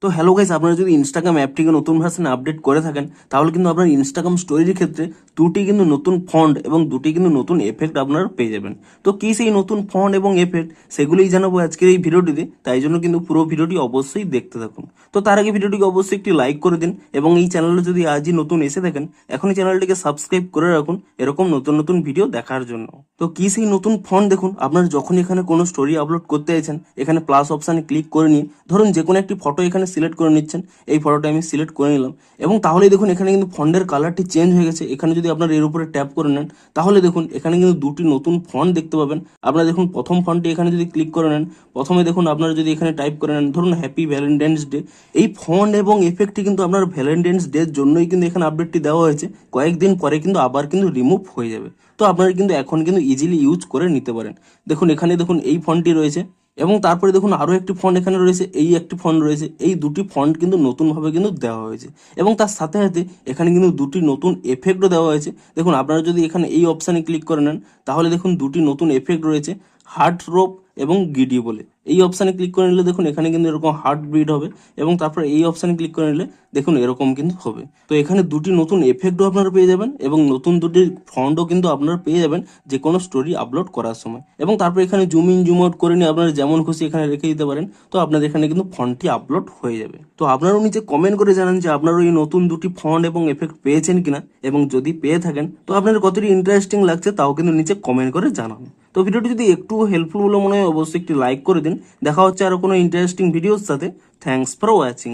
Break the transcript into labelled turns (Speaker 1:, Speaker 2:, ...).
Speaker 1: তো hello guys, আপনারা যদি ইনস্টাগ্রাম অ্যাপটিকে নতুন ভার্সনে আপডেট করে থাকেন তাহলে কিন্তু আপনার ইনস্টাগ্রাম স্টোরির ক্ষেত্রে দুটি কিন্তু নতুন ফন্ট এবং দুটি কিন্তু নতুন এফেক্ট আপনারা পেয়ে যাবেন। তো কি সেই নতুন ফন্ট এবং এফেক্ট সেগুলোই জানাবো আজকের এই ভিডিওটিতে, তাই জন্য কিন্তু পুরো ভিডিওটি অবশ্যই দেখতে থাকুন। তো তার আগে ভিডিওটিকে অবশ্যই একটি লাইক করে দিন এবং এই চ্যানেলে যদি আজই নতুন এসে থাকেন এখনই চ্যানেলটিকে সাবস্ক্রাইব করে রাখুন এরকম নতুন নতুন ভিডিও দেখার জন্য। তো কি সেই নতুন ফন্ট দেখুন, আপনারা যখন এখানে কোনো স্টোরি আপলোড করতে চাইছেন এখানে প্লাস অপশানে ক্লিক করে নিন, ধরুন যে কোনো একটি ফটো এখানে সিলেক্ট করে নিচ্ছেন। এই ফটোটা আমি সিলেক্ট করে নিলাম এবং তাহলেই দেখুন এখানে কিন্তু ফন্টের কালারটি চেঞ্জ হয়ে গেছে। এখানে যদি আপনারা এর উপরে ট্যাপ করে নেন তাহলে দেখুন এখানে কিন্তু দুটি নতুন ফন্ট দেখতে পাবেন। আপনারা দেখুন প্রথম ফন্টটি এখানে যদি ক্লিক করে নেন, প্রথমে দেখুন আপনারা যদি এখানে টাইপ করে নেন ধরুন হ্যাপি ভ্যালেন্টাইন্স ডে, এই ফন্ট এবং এফেক্টটি কিন্তু আপনার ভ্যালেন্টাইন্স ডের জন্যই কিন্তু এখানে আপডেটটি দেওয়া হয়েছে। কয়েকদিন পরে কিন্তু আবার কিন্তু রিমুভ হয়ে যাবে। তো আপনারা কিন্তু এখন কিন্তু ইজিলি ইউজ করে নিতে পারেন। দেখুন এখানে দেখুন এই ফন্টটি রয়েছে এবং তারপরে দেখুন আরও একটি ফন্ট এখানে রয়েছে, এই একটি ফন্ট রয়েছে। এই দুটি ফন্ট কিন্তু নতুনভাবে কিন্তু দেওয়া হয়েছে এবং তার সাথে সাথে এখানে কিন্তু দুটি নতুন এফেক্টও দেওয়া হয়েছে। দেখুন আপনারা যদি এখানে এই অপশানে ক্লিক করে নেন তাহলে দেখুন দুটি নতুন এফেক্ট রয়েছে, হার্ট রোপ এবং গিডি বলে। এই অপশানে ক্লিক করে নিলে দেখুন এখানে কিন্তু এরকম হার্ট বিট হবে এবং তারপরে এই অপশানে ক্লিক করে নিলে দেখুন এরকম কিন্তু হবে। তো এখানে দুটি নতুন এফেক্টও আপনারা পেয়ে যাবেন এবং নতুন দুটি ফন্টও কিন্তু আপনারা পেয়ে যাবেন যে কোনো স্টোরি আপলোড করার সময়। এবং তারপর এখানে জুম ইন জুম আউট করে নিয়ে আপনারা যেমন খুশি এখানে রেখে দিতে পারেন। তো আপনাদের এখানে কিন্তু ফন্টটি আপলোড হয়ে যাবে। তো আপনারাও নিচে কমেন্ট করে জানান যে আপনারাও এই নতুন দুটি ফন্ট এবং এফেক্ট পেয়েছেন কিনা, এবং যদি পেয়ে থাকেন তো আপনাদের কতটি ইন্টারেস্টিং লাগছে তাও কিন্তু নিচে কমেন্ট করে জানান। তো ভিডিওটি যদি একটু হেল্পফুল বলে মনে হয় অবশ্যই একটি লাইক করে দিন। দেখা হচ্ছে আরো কোনো ইন্টারেস্টিং ভিডিওর সাথে। Thanks for watching.